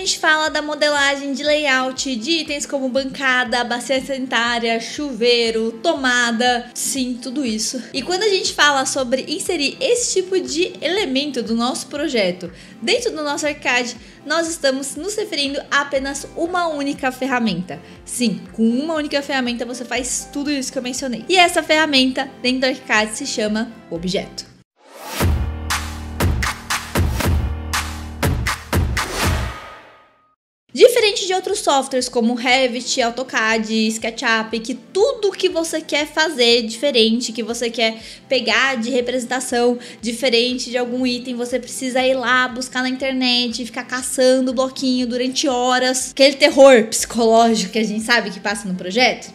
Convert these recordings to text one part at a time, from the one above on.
gente fala da modelagem de layout de itens como bancada, bacia sanitária, chuveiro, tomada, sim, tudo isso. E quando a gente fala sobre inserir esse tipo de elemento do nosso projeto dentro do nosso ArchiCAD, nós estamos nos referindo a apenas uma única ferramenta. Sim, com uma única ferramenta você faz tudo isso que eu mencionei. E essa ferramenta dentro do ArchiCAD se chama objeto. Diferente de outros softwares como Revit, AutoCAD, SketchUp, que tudo que você quer fazer diferente, que você quer pegar de representação diferente de algum item, você precisa ir lá buscar na internet, ficar caçando o bloquinho durante horas. Aquele terror psicológico que a gente sabe que passa no projeto.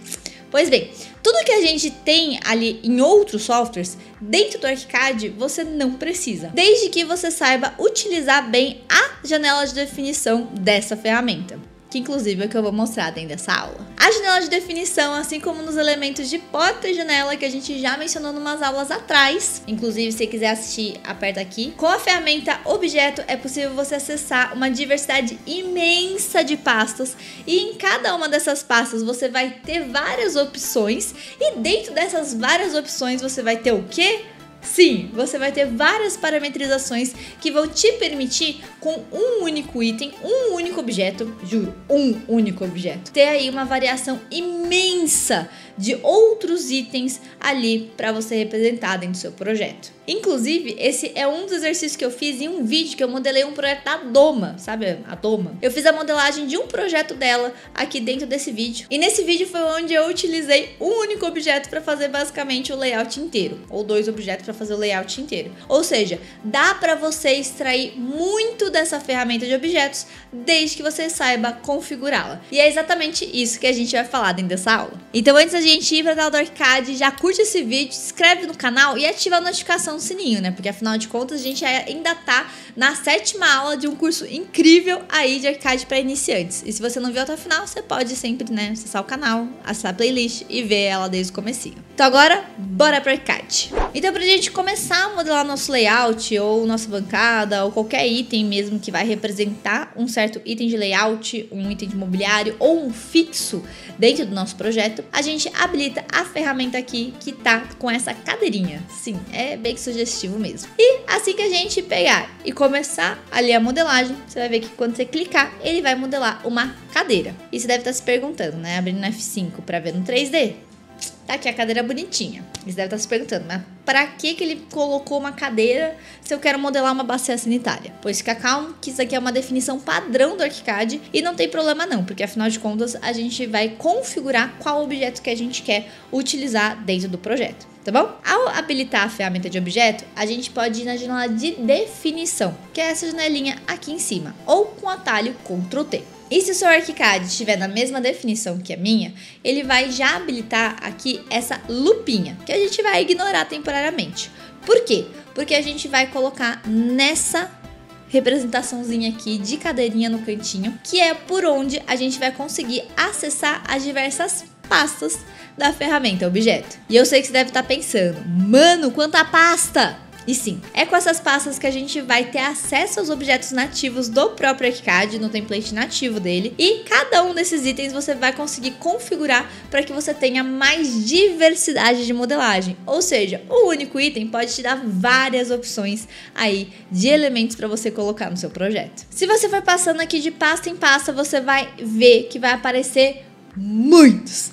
Pois bem, tudo que a gente tem ali em outros softwares, dentro do ArchiCAD, você não precisa, desde que você saiba utilizar bem a janela de definição dessa ferramenta, que inclusive é o que eu vou mostrar dentro dessa aula. A janela de definição, assim como nos elementos de porta e janela que a gente já mencionou em umas aulas atrás, inclusive se você quiser assistir, aperta aqui. Com a ferramenta objeto é possível você acessar uma diversidade imensa de pastas e em cada uma dessas pastas você vai ter várias opções e dentro dessas várias opções você vai ter o quê? Sim, você vai ter várias parametrizações que vão te permitir, com um único item, um único objeto, juro, um único objeto, ter aí uma variação imensa de outros itens ali para você representar dentro do seu projeto. Inclusive, esse é um dos exercícios que eu fiz em um vídeo que eu modelei um projeto da Doma, sabe a Doma? Eu fiz a modelagem de um projeto dela aqui dentro desse vídeo. E nesse vídeo foi onde eu utilizei um único objeto para fazer basicamente o layout inteiro, ou dois objetos para fazer o layout inteiro. Ou seja, dá para você extrair muito dessa ferramenta de objetos desde que você saiba configurá-la. E é exatamente isso que a gente vai falar dentro dessa aula. Então, antes da gente ir para a tela do ArchiCAD, já curte esse vídeo, se inscreve no canal e ativa a notificação no sininho, né? Porque afinal de contas a gente ainda tá na 7ª aula de um curso incrível aí de ArchiCAD para iniciantes. E se você não viu até o final, você pode sempre, né, acessar o canal, acessar a playlist e ver ela desde o comecinho. Então agora, bora para ArchiCAD. Então, pra gente começar a modelar nosso layout ou nossa bancada ou qualquer item mesmo que vai representar um certo item de layout, um item de mobiliário ou um fixo dentro do nosso projeto, a gente habilita a ferramenta aqui que tá com essa cadeirinha. Sim, é bem sugestivo mesmo. E assim que a gente pegar e começar ali a modelagem, você vai ver que quando você clicar, ele vai modelar uma cadeira. E você deve estar se perguntando, né? Abrindo no F5 para ver no 3D. Tá aqui a cadeira bonitinha. Você deve estar se perguntando, mas pra que ele colocou uma cadeira se eu quero modelar uma bacia sanitária? Pois fica calmo que isso aqui é uma definição padrão do ArchiCAD e não tem problema não, porque afinal de contas a gente vai configurar qual objeto que a gente quer utilizar dentro do projeto, tá bom? Ao habilitar a ferramenta de objeto, a gente pode ir na janela de definição, que é essa janelinha aqui em cima, ou com o atalho Ctrl T. E se o seu ArchiCAD estiver na mesma definição que a minha, ele vai já habilitar aqui essa lupinha, que a gente vai ignorar temporariamente. Por quê? Porque a gente vai colocar nessa representaçãozinha aqui de cadeirinha no cantinho, que é por onde a gente vai conseguir acessar as diversas pastas da ferramenta objeto. E eu sei que você deve estar pensando, mano, quanta pasta! E sim, é com essas pastas que a gente vai ter acesso aos objetos nativos do próprio ArchiCAD, no template nativo dele. E cada um desses itens você vai conseguir configurar para que você tenha mais diversidade de modelagem. Ou seja, o único item pode te dar várias opções aí de elementos para você colocar no seu projeto. Se você for passando aqui de pasta em pasta, você vai ver que vai aparecer muitas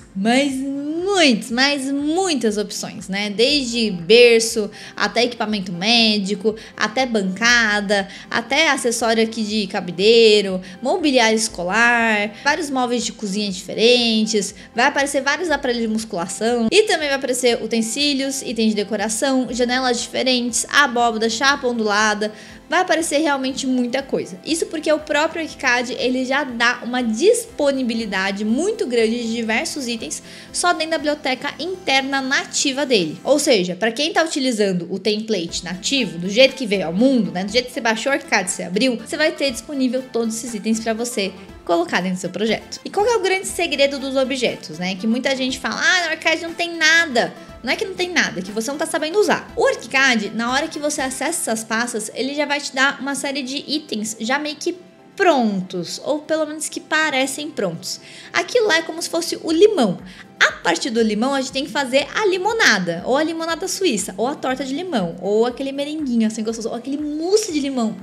opções, né? Desde berço, até equipamento médico, até bancada, até acessório aqui de cabideiro, mobiliário escolar, vários móveis de cozinha diferentes, vai aparecer vários aparelhos de musculação e também vai aparecer utensílios, itens de decoração, janelas diferentes, abóbada, chapa ondulada. Vai aparecer realmente muita coisa. Isso porque o próprio ArchiCAD ele já dá uma disponibilidade muito grande de diversos itens só dentro da biblioteca interna nativa dele. Ou seja, para quem está utilizando o template nativo, do jeito que veio ao mundo, né, do jeito que você baixou o ArchiCAD, você abriu, você vai ter disponível todos esses itens para você colocar dentro do seu projeto. E qual é o grande segredo dos objetos, né? Que muita gente fala, no ArchiCAD não tem nada. Não é que não tem nada, é que você não tá sabendo usar. O ArchiCAD, na hora que você acessa essas pastas, ele já vai te dar uma série de itens já meio que prontos, ou pelo menos que parecem prontos. Aquilo lá é como se fosse o limão. A partir do limão, a gente tem que fazer a limonada, ou a limonada suíça, ou a torta de limão, ou aquele merenguinho assim gostoso, ou aquele mousse de limão.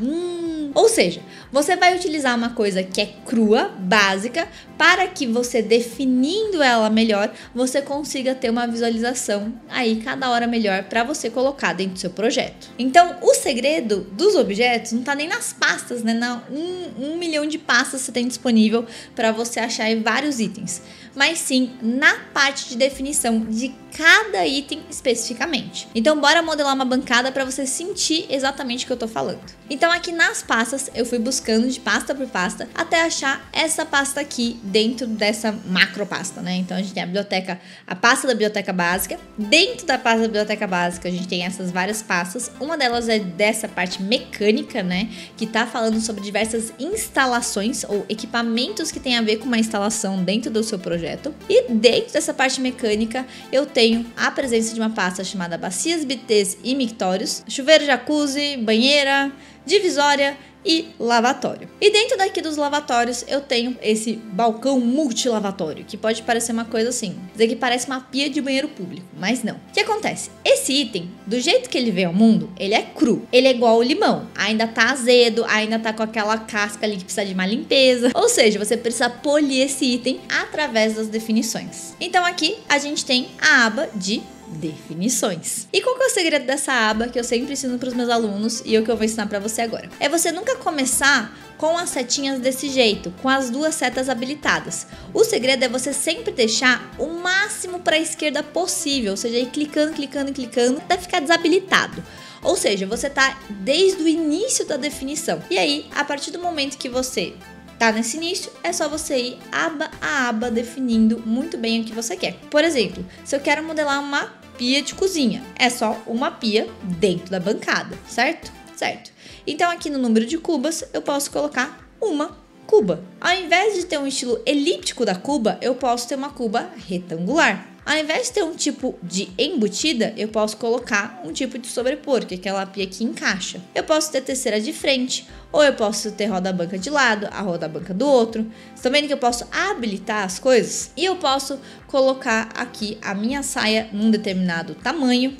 Ou seja, você vai utilizar uma coisa que é crua, básica, para que você, definindo ela melhor, você consiga ter uma visualização aí cada hora melhor para você colocar dentro do seu projeto. Então, o segredo dos objetos não tá nem nas pastas, né? Um milhão de pastas você tem disponível para você achar aí vários itens, mas sim na parte de definição de cada item especificamente. Então, bora modelar uma bancada para você sentir exatamente o que eu tô falando. Então, aqui nas pastas, eu fui buscando de pasta por pasta até achar essa pasta aqui dentro dessa macro pasta, né? Então, a gente tem a pasta da biblioteca básica. Dentro da pasta da biblioteca básica, a gente tem essas várias pastas. Uma delas é dessa parte mecânica, né? Que tá falando sobre diversas instalações ou equipamentos que tem a ver com uma instalação dentro do seu projeto. E dentro dessa parte mecânica, eu tenho a presença de uma pasta chamada bacias, bitês e mictórios, chuveiro, jacuzzi, banheira, divisória e lavatório. E dentro daqui dos lavatórios eu tenho esse balcão multilavatório, que pode parecer uma coisa assim, dizer que parece uma pia de banheiro público, mas não. O que acontece? Esse item, do jeito que ele veio ao mundo, ele é cru. Ele é igual ao limão, ainda tá azedo, ainda tá com aquela casca ali que precisa de uma limpeza. Ou seja, você precisa polir esse item através das definições. Então aqui a gente tem a aba de definições. E qual que é o segredo dessa aba que eu sempre ensino para os meus alunos e o que eu vou ensinar para você agora? É você nunca começar com as setinhas desse jeito, com as duas setas habilitadas. O segredo é você sempre deixar o máximo para a esquerda possível, ou seja, ir clicando até ficar desabilitado. Ou seja, você tá desde o início da definição. E aí, a partir do momento que você tá nesse início, é só você ir aba a aba definindo muito bem o que você quer. Por exemplo, se eu quero modelar uma pia de cozinha, é só uma pia dentro da bancada, certo? Certo. Então aqui no número de cubas, eu posso colocar uma cuba. Ao invés de ter um estilo elíptico da cuba, eu posso ter uma cuba retangular. Ao invés de ter um tipo de embutida, eu posso colocar um tipo de sobrepor, que é aquela pia que encaixa. Eu posso ter terceira de frente, ou eu posso ter roda-banca de lado, a roda-banca do outro. Vocês estão vendo que eu posso habilitar as coisas? E eu posso colocar aqui a minha saia num determinado tamanho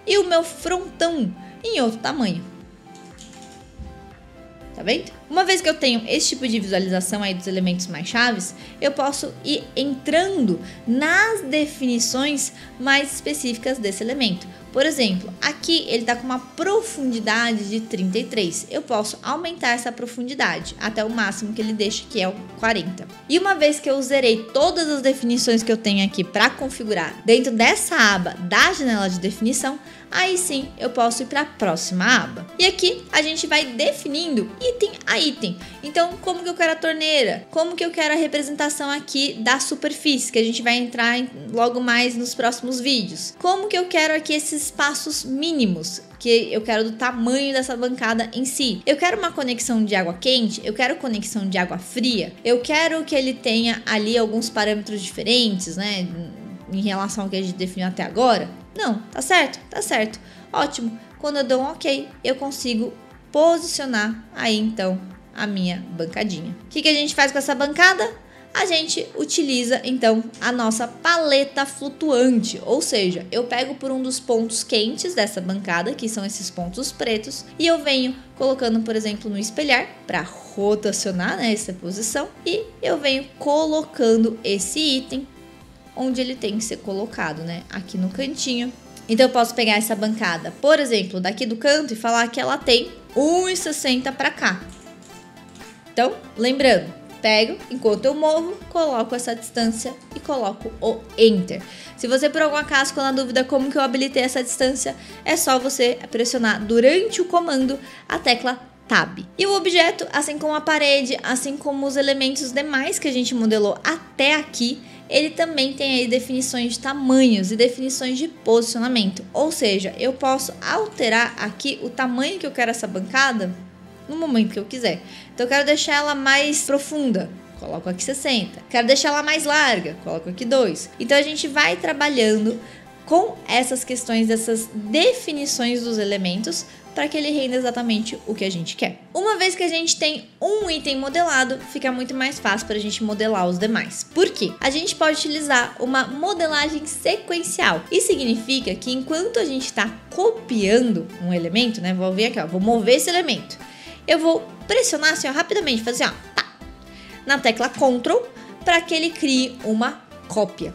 e o meu frontão em outro tamanho. Tá vendo? Uma vez que eu tenho esse tipo de visualização aí dos elementos mais chaves, eu posso ir entrando nas definições mais específicas desse elemento. Por exemplo, aqui ele está com uma profundidade de 33. Eu posso aumentar essa profundidade até o máximo que ele deixa, que é o 40. E uma vez que eu zerei todas as definições que eu tenho aqui para configurar dentro dessa aba da janela de definição, aí sim eu posso ir para a próxima aba. E aqui a gente vai definindo item a item. Então, como que eu quero a torneira? Como que eu quero a representação aqui da superfície, que a gente vai entrar logo mais nos próximos vídeos? Como que eu quero aqui esses espaços mínimos, que eu quero do tamanho dessa bancada em si? Eu quero uma conexão de água quente, eu quero conexão de água fria, eu quero que ele tenha ali alguns parâmetros diferentes, né, em relação ao que a gente definiu até agora. Não, tá certo? Tá certo. Ótimo. Quando eu dou um ok, eu consigo posicionar aí então a minha bancadinha. O que a gente faz com essa bancada? A gente utiliza então a nossa paleta flutuante, ou seja, eu pego por um dos pontos quentes dessa bancada, que são esses pontos pretos, e eu venho colocando, por exemplo, no espelhar para rotacionar, né, essa posição, e eu venho colocando esse item onde ele tem que ser colocado, né, aqui no cantinho. Então eu posso pegar essa bancada, por exemplo, daqui do canto e falar que ela tem 1,60 para cá. Então, lembrando, pego, enquanto eu movo, coloco essa distância e coloco o Enter. Se você por algum acaso ficou na dúvida como que eu habilitei essa distância, é só você pressionar durante o comando a tecla Tab. E o objeto, assim como a parede, assim como os elementos demais que a gente modelou até aqui, ele também tem aí definições de tamanhos e definições de posicionamento. Ou seja, eu posso alterar aqui o tamanho que eu quero essa bancada no momento que eu quiser. Então eu quero deixar ela mais profunda, coloco aqui 60. Quero deixar ela mais larga, coloco aqui 2. Então a gente vai trabalhando com essas questões, dessas definições dos elementos, para que ele renda exatamente o que a gente quer. Uma vez que a gente tem um item modelado, fica muito mais fácil para a gente modelar os demais. Por quê? A gente pode utilizar uma modelagem sequencial. Isso significa que enquanto a gente está copiando um elemento, né? Vou ver aqui, ó, vou mover esse elemento. Eu vou pressionar assim, ó, rapidamente, fazer assim, ó, pá, na tecla Ctrl, para que ele crie uma cópia.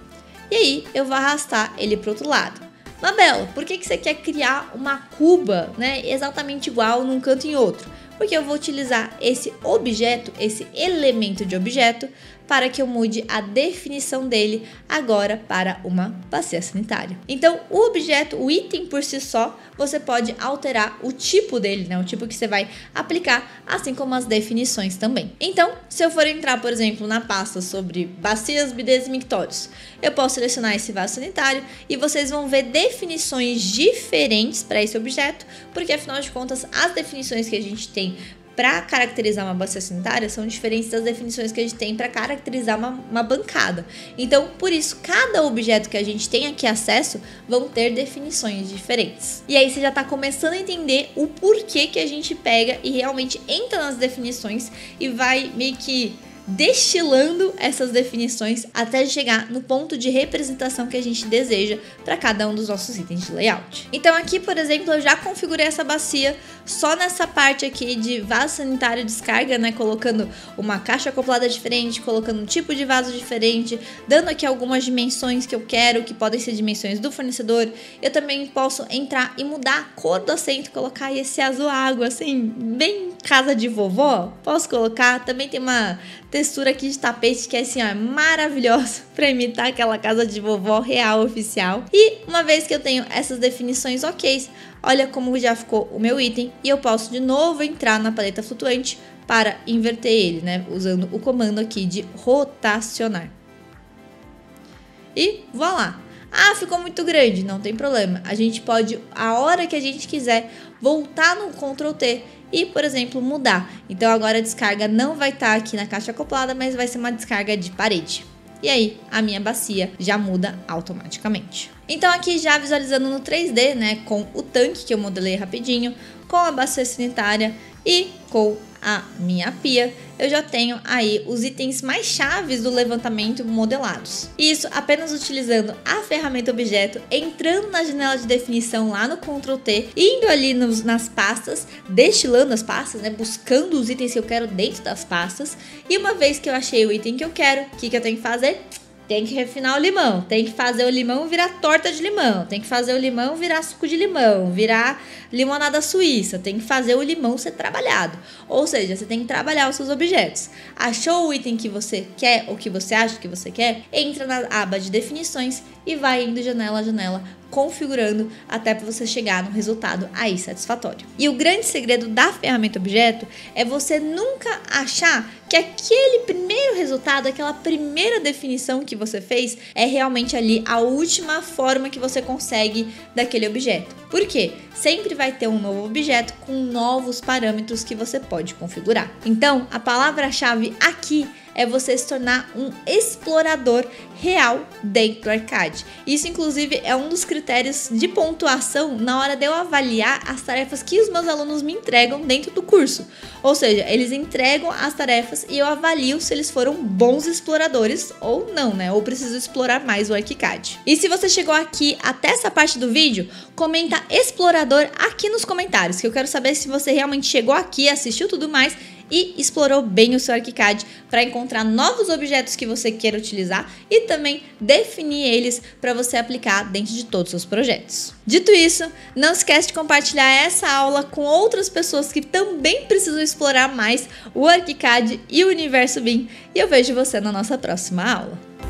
E aí eu vou arrastar ele para o outro lado. Mabela, por que você quer criar uma cuba, né, exatamente igual num canto e em outro? Porque eu vou utilizar esse objeto, esse elemento de objeto, para que eu mude a definição dele agora para uma bacia sanitária. Então, o objeto, o item por si só, você pode alterar o tipo dele, né? O tipo que você vai aplicar, assim como as definições também. Então, se eu for entrar, por exemplo, na pasta sobre bacias, bidês e mictórios, eu posso selecionar esse vaso sanitário e vocês vão ver definições diferentes para esse objeto, porque afinal de contas, as definições que a gente tem para caracterizar uma bacia sanitária são diferentes das definições que a gente tem para caracterizar uma bancada. Então, por isso, cada objeto que a gente tem aqui acesso vão ter definições diferentes. E aí você já está começando a entender o porquê que a gente pega e realmente entra nas definições e vai meio que destilando essas definições até chegar no ponto de representação que a gente deseja para cada um dos nossos itens de layout. Então aqui, por exemplo, eu já configurei essa bacia só nessa parte aqui de vaso sanitário descarga, né, colocando uma caixa acoplada diferente, colocando um tipo de vaso diferente, dando aqui algumas dimensões que eu quero, que podem ser dimensões do fornecedor. Eu também posso entrar e mudar a cor do assento, colocar esse azul água, assim, bem casa de vovó. Posso colocar, também tem uma textura aqui de tapete que é assim, ó, maravilhosa para imitar aquela casa de vovó real, oficial. E uma vez que eu tenho essas definições ok, olha como já ficou o meu item e eu posso de novo entrar na paleta flutuante para inverter ele, né, usando o comando aqui de rotacionar. E voilá! Ah, ficou muito grande, não tem problema. A gente pode, a hora que a gente quiser, voltar no Ctrl T e, por exemplo, mudar. Então agora a descarga não vai estar aqui na caixa acoplada, mas vai ser uma descarga de parede. E aí a minha bacia já muda automaticamente. Então aqui já visualizando no 3D, né, com o tanque que eu modelei rapidinho, com a bacia sanitária e com a minha pia, eu já tenho aí os itens mais chaves do levantamento modelados. Isso apenas utilizando a ferramenta objeto, entrando na janela de definição lá no Ctrl T, indo ali nas pastas, destilando as pastas, né, buscando os itens que eu quero dentro das pastas. E uma vez que eu achei o item que eu quero, o que eu tenho que fazer? Tem que refinar o limão, tem que fazer o limão virar torta de limão, tem que fazer o limão virar suco de limão, virar limonada suíça, tem que fazer o limão ser trabalhado. Ou seja, você tem que trabalhar os seus objetos. Achou o item que você quer ou que você acha que você quer? Entra na aba de definições e vai indo janela a janela, configurando até para você chegar no resultado aí satisfatório. E o grande segredo da ferramenta objeto é você nunca achar que aquele primeiro resultado, aquela primeira definição que você fez é realmente ali a última forma que você consegue daquele objeto. Por quê? Sempre vai ter um novo objeto com novos parâmetros que você pode configurar. Então, a palavra-chave aqui é você se tornar um explorador real dentro do arcade. Isso, inclusive, é um dos critérios de pontuação na hora de eu avaliar as tarefas que os meus alunos me entregam dentro do curso. Ou seja, eles entregam as tarefas e eu avalio se eles foram bons exploradores ou não, né? Ou preciso explorar mais o ArchiCAD. E se você chegou aqui até essa parte do vídeo, comenta explorador aqui nos comentários, que eu quero saber se você realmente chegou aqui, assistiu tudo mais e explorou bem o seu ArchiCAD para encontrar novos objetos que você queira utilizar e também definir eles para você aplicar dentro de todos os seus projetos. Dito isso, não esquece de compartilhar essa aula com outras pessoas que também precisam explorar mais o ArchiCAD e o universo BIM e eu vejo você na nossa próxima aula.